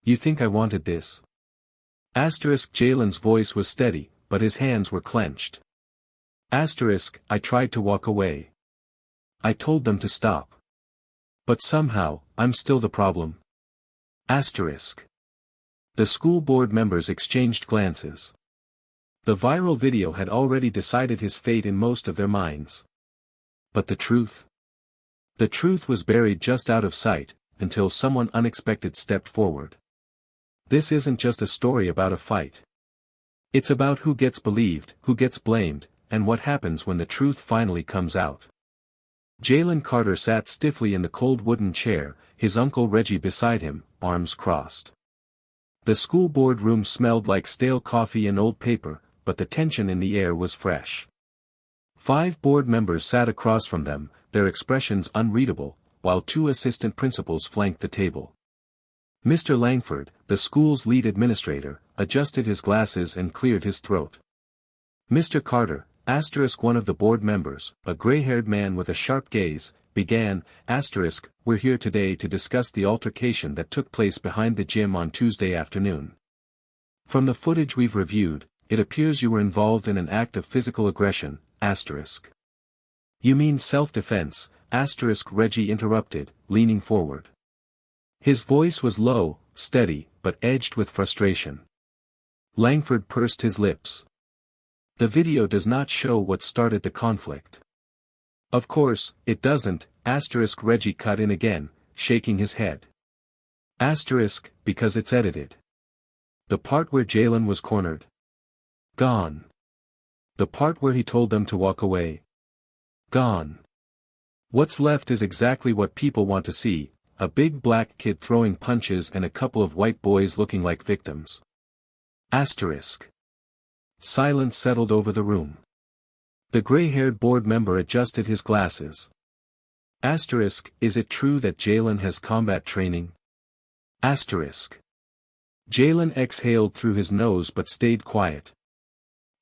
You think I wanted this? Jalen's voice was steady, but his hands were clenched. I tried to walk away. I told them to stop. But somehow, I'm still the problem. The school board members exchanged glances. The viral video had already decided his fate in most of their minds. But the truth? The truth was buried just out of sight, until someone unexpected stepped forward. This isn't just a story about a fight. It's about who gets believed, who gets blamed, and what happens when the truth finally comes out. Jalen Carter sat stiffly in the cold wooden chair, his uncle Reggie beside him, arms crossed. The school board room smelled like stale coffee and old paper, but the tension in the air was fresh. 5 board members sat across from them, their expressions unreadable, while 2 assistant principals flanked the table. Mr. Langford, the school's lead administrator, adjusted his glasses and cleared his throat. Mr. Carter, one of the board members, a gray-haired man with a sharp gaze, began, we're here today to discuss the altercation that took place behind the gym on Tuesday afternoon. From the footage we've reviewed, it appears you were involved in an act of physical aggression, You mean self-defense, Reggie interrupted, leaning forward. His voice was low, steady, but edged with frustration. Langford pursed his lips. The video does not show what started the conflict. Of course, it doesn't, Reggie cut in again, shaking his head. Because it's edited. The part where Jalen was cornered. Gone. The part where he told them to walk away. Gone. What's left is exactly what people want to see, a big black kid throwing punches and a couple of white boys looking like victims. Silence settled over the room. The gray-haired board member adjusted his glasses. Is it true that Jalen has combat training? Jalen exhaled through his nose but stayed quiet.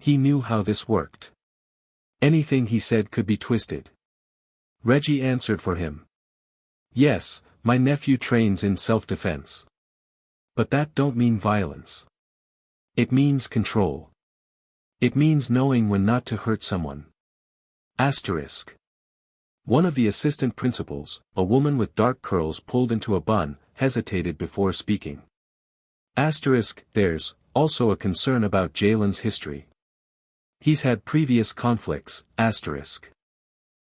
He knew how this worked. Anything he said could be twisted. Reggie answered for him. Yes, my nephew trains in self-defense. But that don't mean violence. It means control. It means knowing when not to hurt someone. One of the assistant principals, a woman with dark curls pulled into a bun, hesitated before speaking. There's also a concern about Jalen's history. He's had previous conflicts,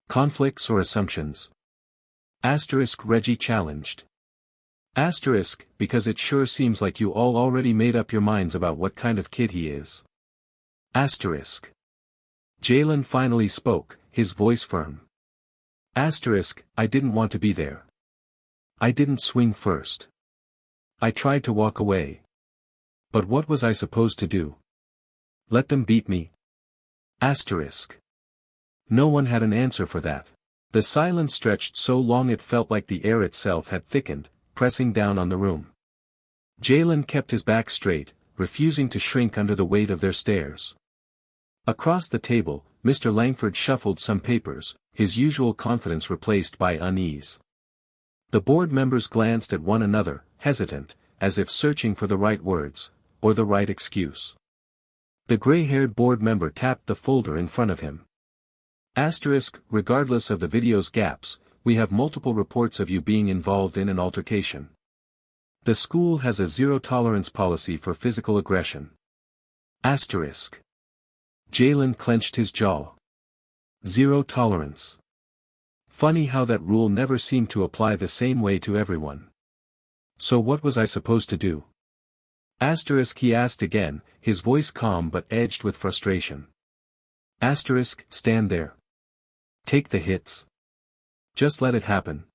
Conflicts or assumptions? Reggie challenged. Because it sure seems like you all already made up your minds about what kind of kid he is. Jalen finally spoke, his voice firm. I didn't want to be there. I didn't swing first. I tried to walk away. But what was I supposed to do? Let them beat me? No one had an answer for that. The silence stretched so long it felt like the air itself had thickened, pressing down on the room. Jalen kept his back straight, refusing to shrink under the weight of their stares. Across the table, Mr. Langford shuffled some papers, his usual confidence replaced by unease. The board members glanced at one another, hesitant, as if searching for the right words, or the right excuse. The gray-haired board member tapped the folder in front of him. Regardless of the video's gaps, we have multiple reports of you being involved in an altercation. The school has a zero-tolerance policy for physical aggression. Jalen clenched his jaw. Zero tolerance. Funny how that rule never seemed to apply the same way to everyone. So what was I supposed to do? He asked again, his voice calm but edged with frustration. Stand there. Take the hits. Just let it happen.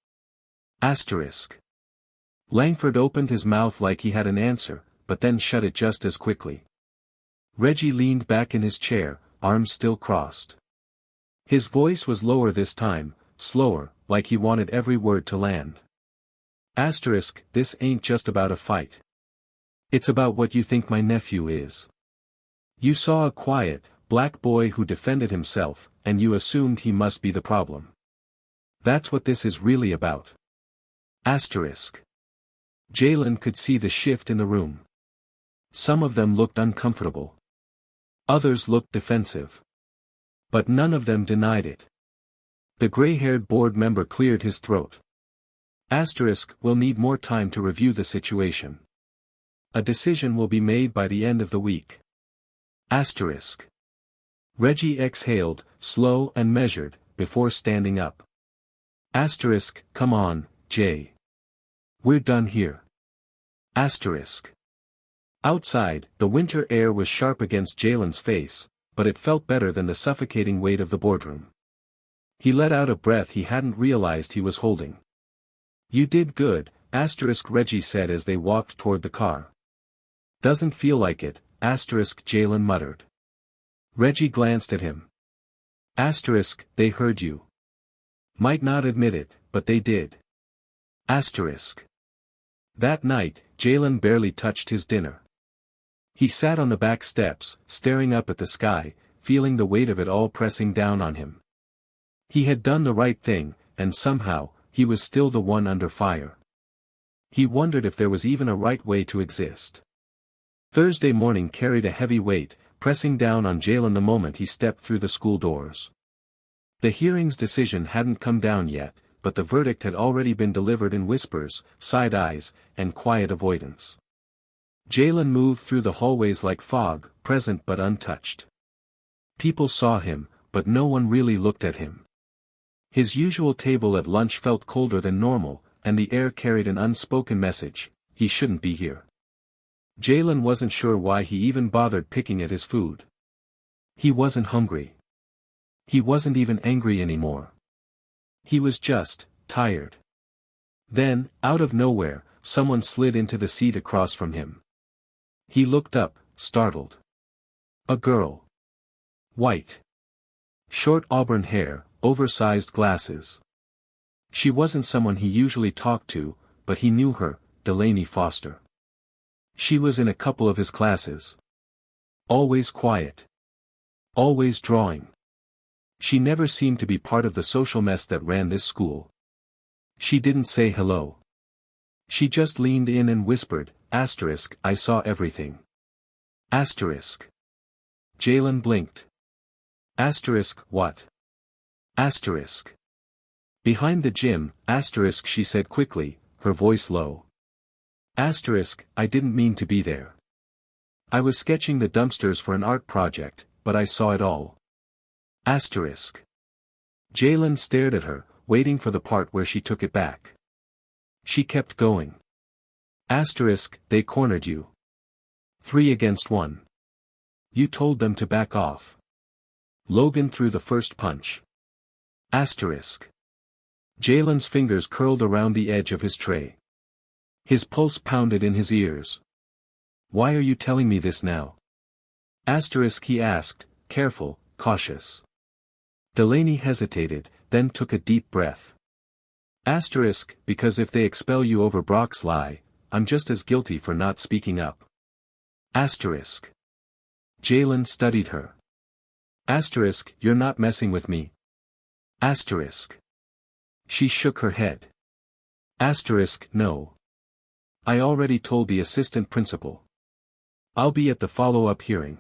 Langford opened his mouth like he had an answer, but then shut it just as quickly. Reggie leaned back in his chair, arms still crossed. His voice was lower this time, slower, like he wanted every word to land. This ain't just about a fight. It's about what you think my nephew is. You saw a quiet, black boy who defended himself, and you assumed he must be the problem. That's what this is really about. Jalen could see the shift in the room. Some of them looked uncomfortable. Others looked defensive. But none of them denied it. The gray-haired board member cleared his throat. We'll need more time to review the situation. A decision will be made by the end of the week. Reggie exhaled, slow and measured, before standing up. Come on, Jay. We're done here. Outside, the winter air was sharp against Jalen's face, but it felt better than the suffocating weight of the boardroom. He let out a breath he hadn't realized he was holding. You did good, Reggie said as they walked toward the car. Doesn't feel like it, Jalen muttered. Reggie glanced at him. They heard you. Might not admit it, but they did. That night, Jalen barely touched his dinner. He sat on the back steps, staring up at the sky, feeling the weight of it all pressing down on him. He had done the right thing, and somehow, he was still the one under fire. He wondered if there was even a right way to exist. Thursday morning carried a heavy weight, pressing down on Jalen the moment he stepped through the school doors. The hearing's decision hadn't come down yet, but the verdict had already been delivered in whispers, side eyes, and quiet avoidance. Jalen moved through the hallways like fog, present but untouched. People saw him, but no one really looked at him. His usual table at lunch felt colder than normal, and the air carried an unspoken message: he shouldn't be here. Jalen wasn't sure why he even bothered picking at his food. He wasn't hungry. He wasn't even angry anymore. He was just tired. Then, out of nowhere, someone slid into the seat across from him. He looked up, startled. A girl. White. Short auburn hair, oversized glasses. She wasn't someone he usually talked to, but he knew her, Delaney Foster. She was in a couple of his classes. Always quiet. Always drawing. She never seemed to be part of the social mess that ran this school. She didn't say hello. She just leaned in and whispered, I saw everything. Jalen blinked. What? Behind the gym, she said quickly, her voice low. I didn't mean to be there. I was sketching the dumpsters for an art project, but I saw it all. Jalen stared at her, waiting for the part where she took it back. She kept going. They cornered you. 3 against 1. You told them to back off. Logan threw the first punch. Jalen's fingers curled around the edge of his tray. His pulse pounded in his ears. Why are you telling me this now? He asked, careful, cautious. Delaney hesitated, then took a deep breath. Because if they expel you over Brock's lie, I'm just as guilty for not speaking up. Jalen studied her. You're not messing with me. She shook her head. No. I already told the assistant principal. I'll be at the follow-up hearing.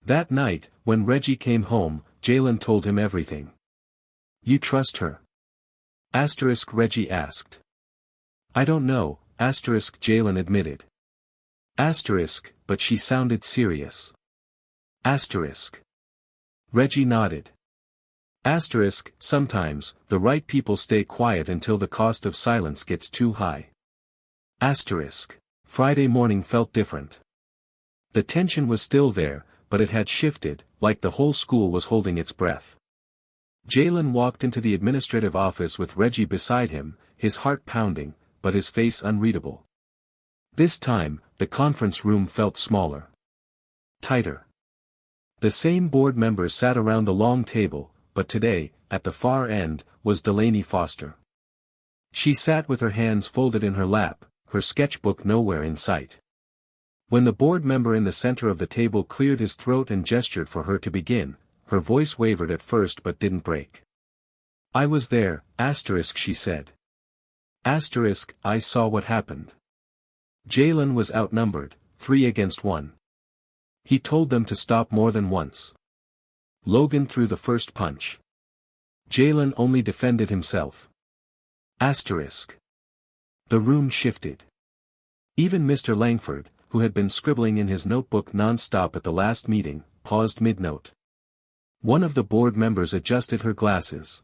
That night, when Reggie came home, Jalen told him everything. You trust her? Reggie asked. I don't know, Jalen admitted. But she sounded serious. Reggie nodded. Sometimes, the right people stay quiet until the cost of silence gets too high. Friday morning felt different. The tension was still there, but it had shifted, like the whole school was holding its breath. Jalen walked into the administrative office with Reggie beside him, his heart pounding, but his face unreadable. This time, the conference room felt smaller. Tighter. The same board members sat around the long table, but today, at the far end, was Delaney Foster. She sat with her hands folded in her lap, her sketchbook nowhere in sight. When the board member in the center of the table cleared his throat and gestured for her to begin, her voice wavered at first but didn't break. I was there, she said. Asterisk, I saw what happened. Jalen was outnumbered, 3 against 1. He told them to stop more than once. Logan threw the first punch. Jalen only defended himself. Asterisk. The room shifted. Even Mr. Langford, who had been scribbling in his notebook non-stop at the last meeting, paused mid-note. One of the board members adjusted her glasses.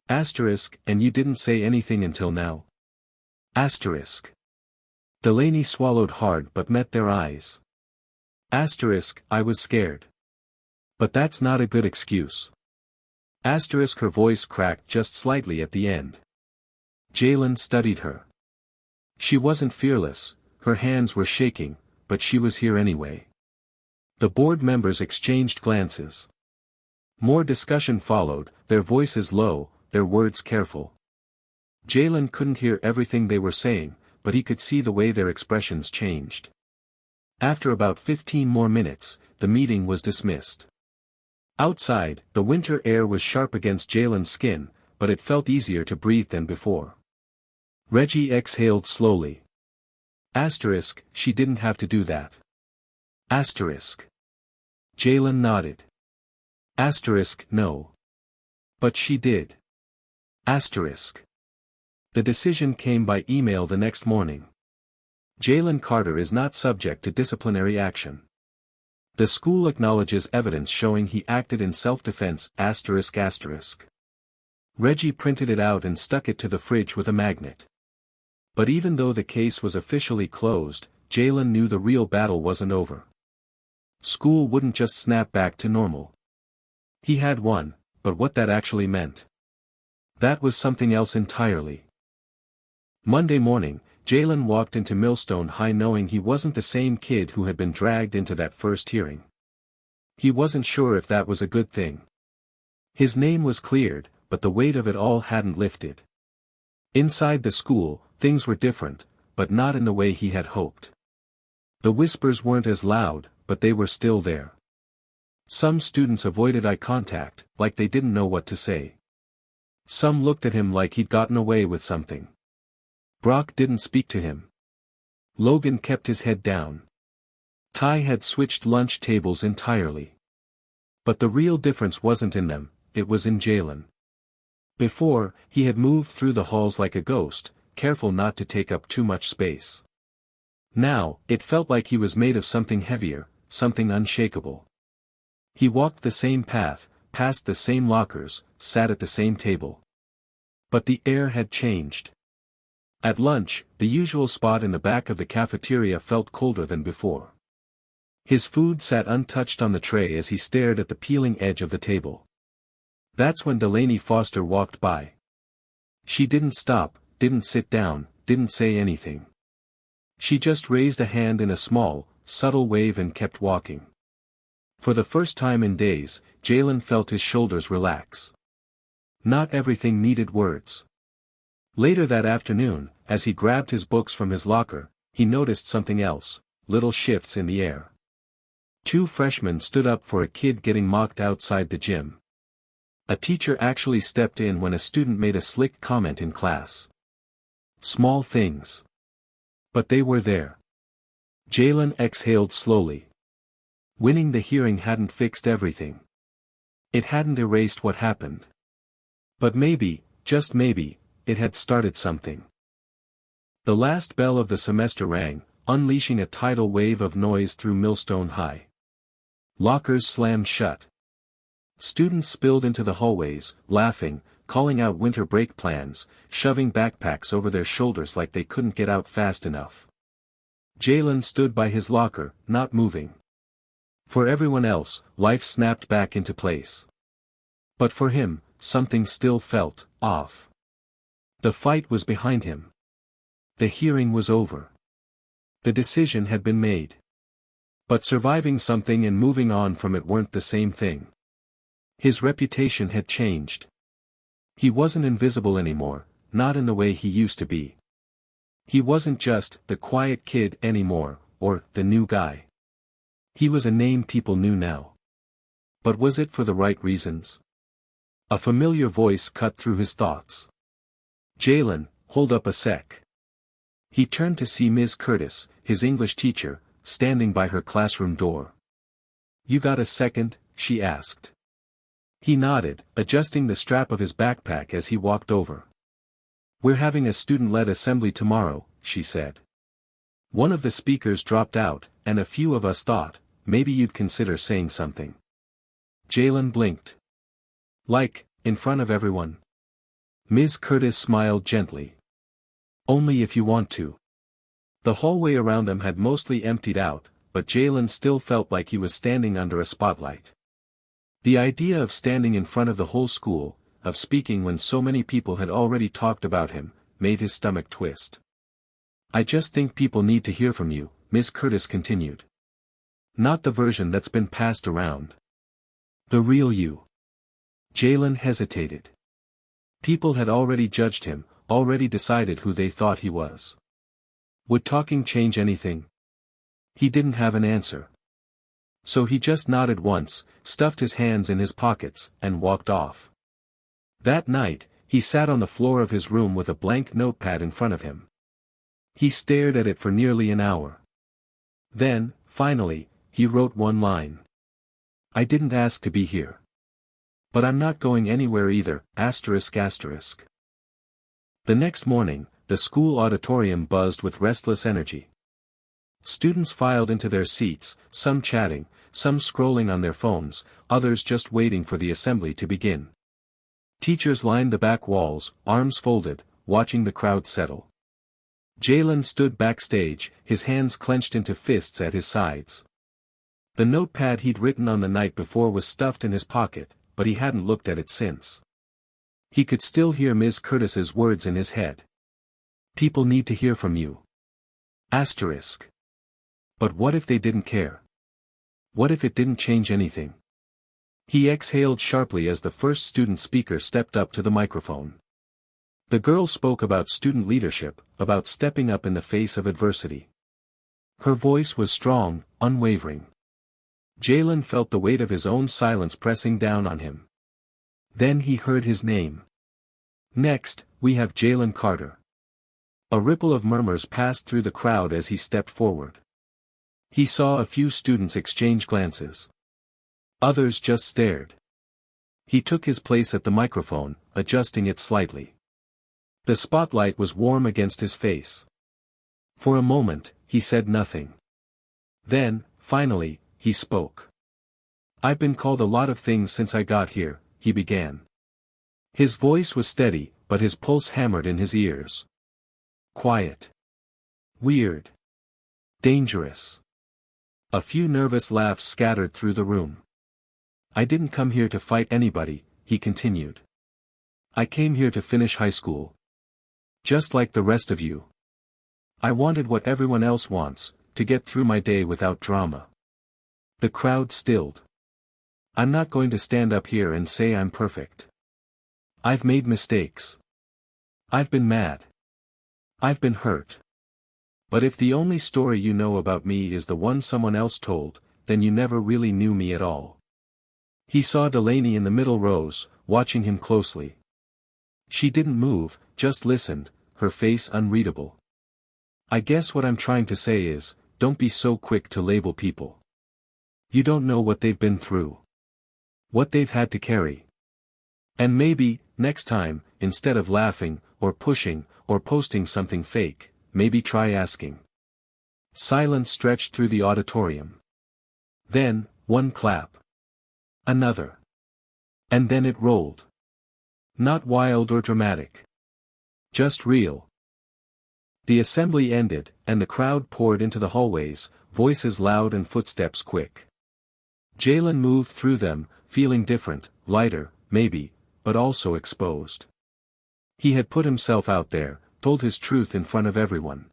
Asterisk, and you didn't say anything until now. Asterisk. Delaney swallowed hard but met their eyes. Asterisk, I was scared. But that's not a good excuse. Asterisk, her voice cracked just slightly at the end. Jalen studied her. She wasn't fearless, her hands were shaking, but she was here anyway. The board members exchanged glances. More discussion followed, their voices low, their words careful. Jalen couldn't hear everything they were saying, but he could see the way their expressions changed. After about 15 more minutes, the meeting was dismissed. Outside, the winter air was sharp against Jalen's skin, but it felt easier to breathe than before. Reggie exhaled slowly. Asterisk, she didn't have to do that. Asterisk. Jalen nodded. Asterisk, no. But she did. Asterisk. The decision came by email the next morning. Jalen Carter is not subject to disciplinary action. The school acknowledges evidence showing he acted in self-defense, asterisk asterisk. Reggie printed it out and stuck it to the fridge with a magnet. But even though the case was officially closed, Jalen knew the real battle wasn't over. School wouldn't just snap back to normal. He had won, but what that actually meant. That was something else entirely. Monday morning, Jalen walked into Millstone High knowing he wasn't the same kid who had been dragged into that first hearing. He wasn't sure if that was a good thing. His name was cleared, but the weight of it all hadn't lifted. Inside the school, things were different, but not in the way he had hoped. The whispers weren't as loud, but they were still there. Some students avoided eye contact, like they didn't know what to say. Some looked at him like he'd gotten away with something. Brock didn't speak to him. Logan kept his head down. Ty had switched lunch tables entirely. But the real difference wasn't in them, it was in Jalen. Before, he had moved through the halls like a ghost, careful not to take up too much space. Now, it felt like he was made of something heavier, something unshakable. He walked the same path, passed the same lockers, sat at the same table. But the air had changed. At lunch, the usual spot in the back of the cafeteria felt colder than before. His food sat untouched on the tray as he stared at the peeling edge of the table. That's when Delaney Foster walked by. She didn't stop, didn't sit down, didn't say anything. She just raised a hand in a small, subtle wave and kept walking. For the first time in days, Jalen felt his shoulders relax. Not everything needed words. Later that afternoon, as he grabbed his books from his locker, he noticed something else, little shifts in the air. 2 freshmen stood up for a kid getting mocked outside the gym. A teacher actually stepped in when a student made a slick comment in class. Small things. But they were there. Jalen exhaled slowly. Winning the hearing hadn't fixed everything. It hadn't erased what happened. But maybe, just maybe, it had started something. The last bell of the semester rang, unleashing a tidal wave of noise through Millstone High. Lockers slammed shut. Students spilled into the hallways, laughing, calling out winter break plans, shoving backpacks over their shoulders like they couldn't get out fast enough. Jalen stood by his locker, not moving. For everyone else, life snapped back into place. But for him, something still felt off. The fight was behind him. The hearing was over. The decision had been made. But surviving something and moving on from it weren't the same thing. His reputation had changed. He wasn't invisible anymore, not in the way he used to be. He wasn't just the quiet kid anymore, or the new guy. He was a name people knew now. But was it for the right reasons? A familiar voice cut through his thoughts. Jalen, hold up a sec. He turned to see Ms. Curtis, his English teacher, standing by her classroom door. You got a second? She asked. He nodded, adjusting the strap of his backpack as he walked over. We're having a student-led assembly tomorrow, she said. One of the speakers dropped out, and a few of us thought, maybe you'd consider saying something. Jalen blinked. Like, in front of everyone? Ms. Curtis smiled gently. Only if you want to. The hallway around them had mostly emptied out, but Jalen still felt like he was standing under a spotlight. The idea of standing in front of the whole school, of speaking when so many people had already talked about him, made his stomach twist. I just think people need to hear from you, Ms. Curtis continued. Not the version that's been passed around. The real you. Jalen hesitated. People had already judged him, already decided who they thought he was. Would talking change anything? He didn't have an answer. So he just nodded once, stuffed his hands in his pockets, and walked off. That night, he sat on the floor of his room with a blank notepad in front of him. He stared at it for nearly an hour. Then, finally, he wrote one line. I didn't ask to be here. But I'm not going anywhere either, asterisk asterisk. The next morning, the school auditorium buzzed with restless energy. Students filed into their seats, some chatting, some scrolling on their phones, others just waiting for the assembly to begin. Teachers lined the back walls, arms folded, watching the crowd settle. Jalen stood backstage, his hands clenched into fists at his sides. The notepad he'd written on the night before was stuffed in his pocket, but he hadn't looked at it since. He could still hear Ms. Curtis's words in his head. People need to hear from you. Asterisk. But what if they didn't care? What if it didn't change anything? He exhaled sharply as the first student speaker stepped up to the microphone. The girl spoke about student leadership, about stepping up in the face of adversity. Her voice was strong, unwavering. Jalen felt the weight of his own silence pressing down on him. Then he heard his name. Next, we have Jalen Carter. A ripple of murmurs passed through the crowd as he stepped forward. He saw a few students exchange glances. Others just stared. He took his place at the microphone, adjusting it slightly. The spotlight was warm against his face. For a moment, he said nothing. Then, finally, he spoke. I've been called a lot of things since I got here, he began. His voice was steady, but his pulse hammered in his ears. Quiet. Weird. Dangerous. A few nervous laughs scattered through the room. I didn't come here to fight anybody, he continued. I came here to finish high school. Just like the rest of you. I wanted what everyone else wants, to get through my day without drama. The crowd stilled. I'm not going to stand up here and say I'm perfect. I've made mistakes. I've been mad. I've been hurt. But if the only story you know about me is the one someone else told, then you never really knew me at all. He saw Delaney in the middle rows, watching him closely. She didn't move, just listened, her face unreadable. I guess what I'm trying to say is, don't be so quick to label people. You don't know what they've been through. What they've had to carry. And maybe, next time, instead of laughing, or pushing, or posting something fake, maybe try asking. Silence stretched through the auditorium. Then, one clap. Another. And then it rolled. Not wild or dramatic. Just real. The assembly ended, and the crowd poured into the hallways, voices loud and footsteps quick. Jalen moved through them, feeling different, lighter, maybe, but also exposed. He had put himself out there, told his truth in front of everyone.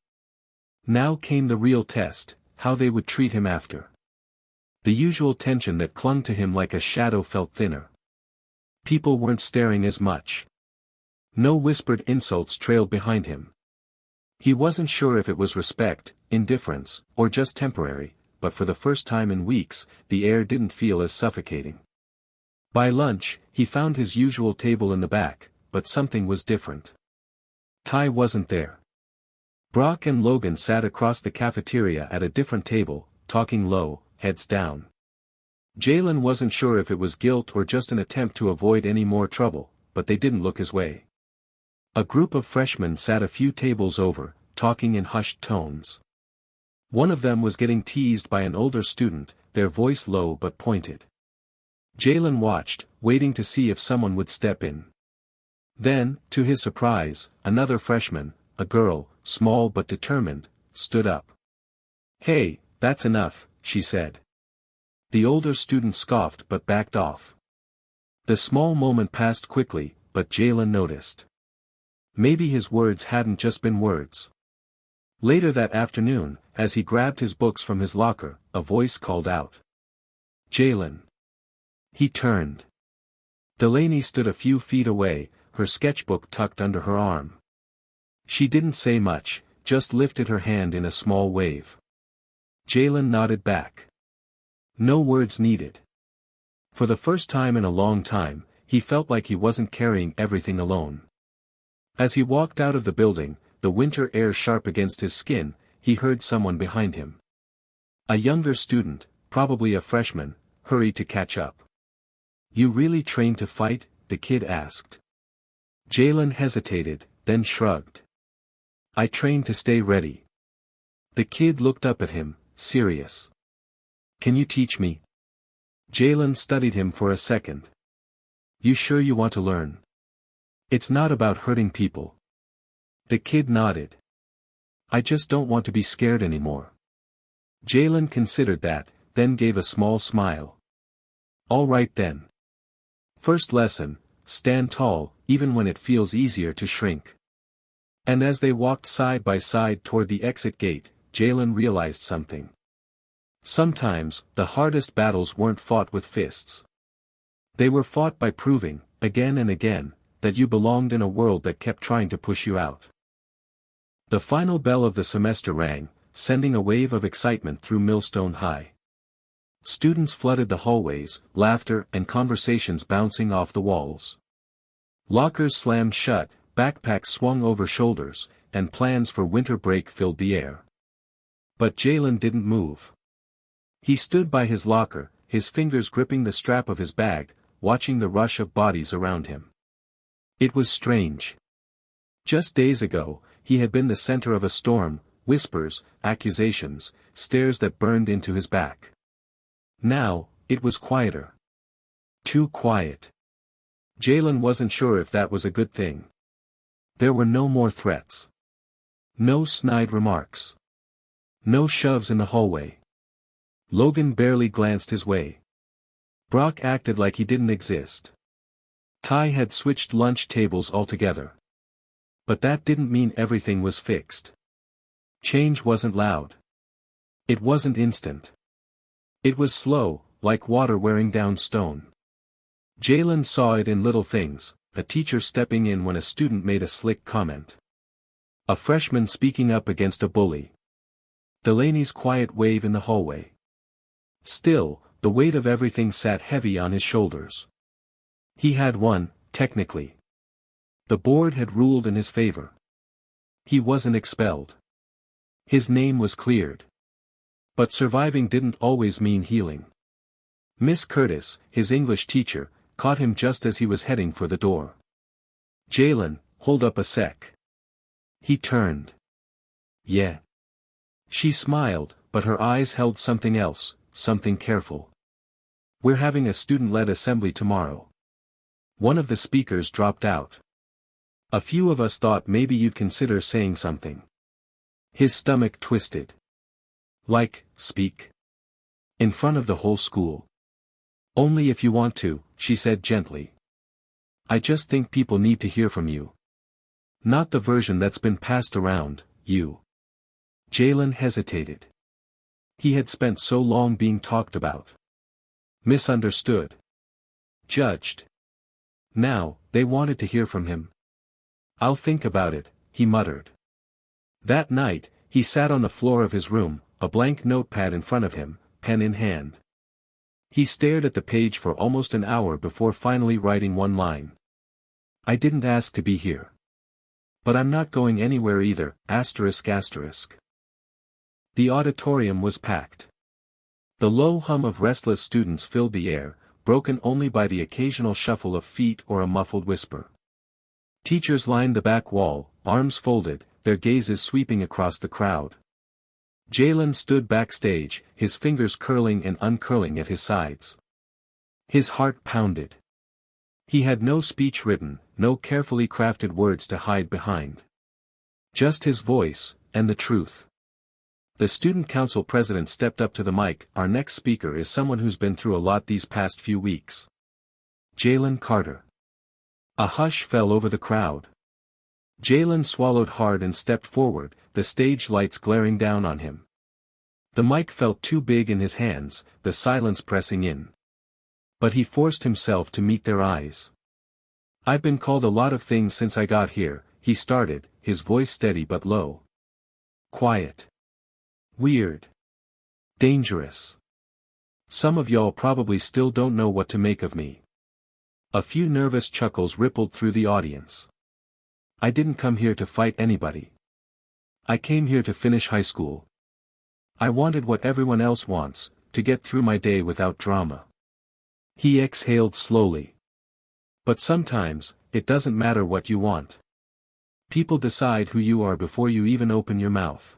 Now came the real test, how they would treat him after. The usual tension that clung to him like a shadow felt thinner. People weren't staring as much. No whispered insults trailed behind him. He wasn't sure if it was respect, indifference, or just temporary, but for the first time in weeks, the air didn't feel as suffocating. By lunch, he found his usual table in the back, but something was different. Ty wasn't there. Brock and Logan sat across the cafeteria at a different table, talking low, heads down. Jalen wasn't sure if it was guilt or just an attempt to avoid any more trouble, but they didn't look his way. A group of freshmen sat a few tables over, talking in hushed tones. One of them was getting teased by an older student, their voice low but pointed. Jalen watched, waiting to see if someone would step in. Then, to his surprise, another freshman, a girl, small but determined, stood up. "Hey, that's enough," she said. The older student scoffed but backed off. The small moment passed quickly, but Jalen noticed. Maybe his words hadn't just been words. Later that afternoon, as he grabbed his books from his locker, a voice called out. "Jalen." He turned. Delaney stood a few feet away, her sketchbook tucked under her arm. She didn't say much, just lifted her hand in a small wave. Jalen nodded back. No words needed. For the first time in a long time, he felt like he wasn't carrying everything alone. As he walked out of the building, the winter air sharp against his skin, he heard someone behind him. A younger student, probably a freshman, hurried to catch up. "You really trained to fight?" the kid asked. Jalen hesitated, then shrugged. "I trained to stay ready." The kid looked up at him, serious. "Can you teach me?" Jalen studied him for a second. "You sure you want to learn? It's not about hurting people." The kid nodded. "I just don't want to be scared anymore." Jalen considered that, then gave a small smile. "All right then. First lesson, stand tall, even when it feels easier to shrink." And as they walked side by side toward the exit gate, Jalen realized something. Sometimes, the hardest battles weren't fought with fists. They were fought by proving, again and again, that you belonged in a world that kept trying to push you out. The final bell of the semester rang, sending a wave of excitement through Millstone High. Students flooded the hallways, laughter and conversations bouncing off the walls. Lockers slammed shut, backpacks swung over shoulders, and plans for winter break filled the air. But Jalen didn't move. He stood by his locker, his fingers gripping the strap of his bag, watching the rush of bodies around him. It was strange. Just days ago, he had been the center of a storm, whispers, accusations, stares that burned into his back. Now, it was quieter. Too quiet. Jalen wasn't sure if that was a good thing. There were no more threats. No snide remarks. No shoves in the hallway. Logan barely glanced his way. Brock acted like he didn't exist. Ty had switched lunch tables altogether. But that didn't mean everything was fixed. Change wasn't loud. It wasn't instant. It was slow, like water wearing down stone. Jalen saw it in little things, a teacher stepping in when a student made a slick comment. A freshman speaking up against a bully. Delaney's quiet wave in the hallway. Still, the weight of everything sat heavy on his shoulders. He had won, technically. The board had ruled in his favor. He wasn't expelled. His name was cleared. But surviving didn't always mean healing. Miss Curtis, his English teacher, caught him just as he was heading for the door. "Jalen, hold up a sec." He turned. "Yeah." She smiled, but her eyes held something else, something careful. "We're having a student-led assembly tomorrow." One of the speakers dropped out. "A few of us thought maybe you'd consider saying something." His stomach twisted. "Like, speak? In front of the whole school?" "Only if you want to," she said gently. "I just think people need to hear from you. Not the version that's been passed around, you." Jalen hesitated. He had spent so long being talked about. Misunderstood. Judged. Now, they wanted to hear from him. "I'll think about it," he muttered. That night, he sat on the floor of his room, a blank notepad in front of him, pen in hand. He stared at the page for almost an hour before finally writing one line. "I didn't ask to be here. But I'm not going anywhere either, asterisk asterisk. The auditorium was packed. The low hum of restless students filled the air, broken only by the occasional shuffle of feet or a muffled whisper. Teachers lined the back wall, arms folded, their gazes sweeping across the crowd. Jalen stood backstage, his fingers curling and uncurling at his sides. His heart pounded. He had no speech written, no carefully crafted words to hide behind. Just his voice, and the truth. The student council president stepped up to the mic. Our next speaker is someone who's been through a lot these past few weeks. Jalen Carter. A hush fell over the crowd. Jalen swallowed hard and stepped forward, the stage lights glaring down on him. The mic felt too big in his hands, the silence pressing in. But he forced himself to meet their eyes. I've been called a lot of things since I got here, he started, his voice steady but low. Quiet. Weird. Dangerous. Some of y'all probably still don't know what to make of me. A few nervous chuckles rippled through the audience. I didn't come here to fight anybody. I came here to finish high school. I wanted what everyone else wants, to get through my day without drama. He exhaled slowly. But sometimes, it doesn't matter what you want. People decide who you are before you even open your mouth.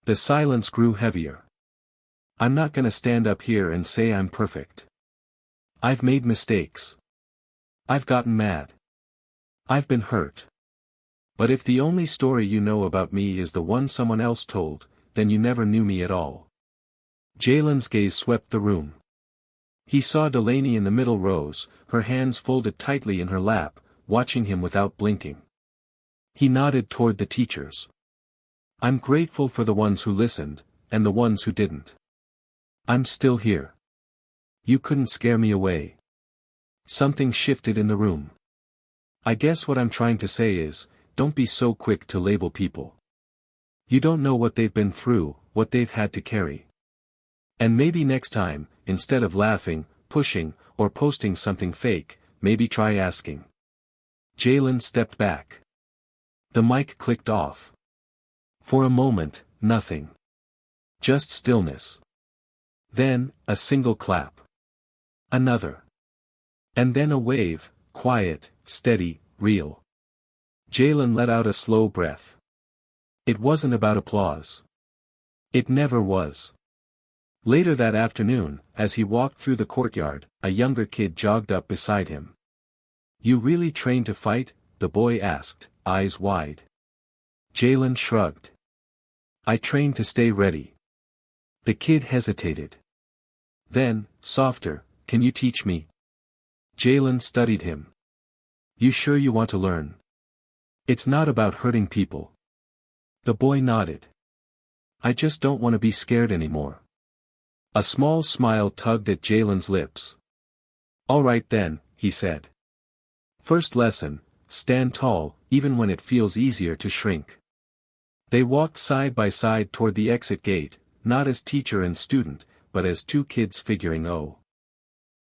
The silence grew heavier. I'm not gonna stand up here and say I'm perfect. I've made mistakes. I've gotten mad. I've been hurt. But if the only story you know about me is the one someone else told, then you never knew me at all. Jalen's gaze swept the room. He saw Delaney in the middle rows, her hands folded tightly in her lap, watching him without blinking. He nodded toward the teachers. I'm grateful for the ones who listened, and the ones who didn't. I'm still here. You couldn't scare me away. Something shifted in the room. I guess what I'm trying to say is, don't be so quick to label people. You don't know what they've been through, what they've had to carry. And maybe next time, instead of laughing, pushing, or posting something fake, maybe try asking. Jalen stepped back. The mic clicked off. For a moment, nothing. Just stillness. Then, a single clap. Another. And then a wave, quiet, steady, real. Jalen let out a slow breath. It wasn't about applause. It never was. Later that afternoon, as he walked through the courtyard, a younger kid jogged up beside him. You really trained to fight? The boy asked, eyes wide. Jalen shrugged. I trained to stay ready. The kid hesitated. Then, softer, can you teach me? Jalen studied him. You sure you want to learn? It's not about hurting people. The boy nodded. I just don't want to be scared anymore. A small smile tugged at Jalen's lips. All right then, he said. First lesson, stand tall, even when it feels easier to shrink. They walked side by side toward the exit gate, not as teacher and student, but as two kids figuring oh.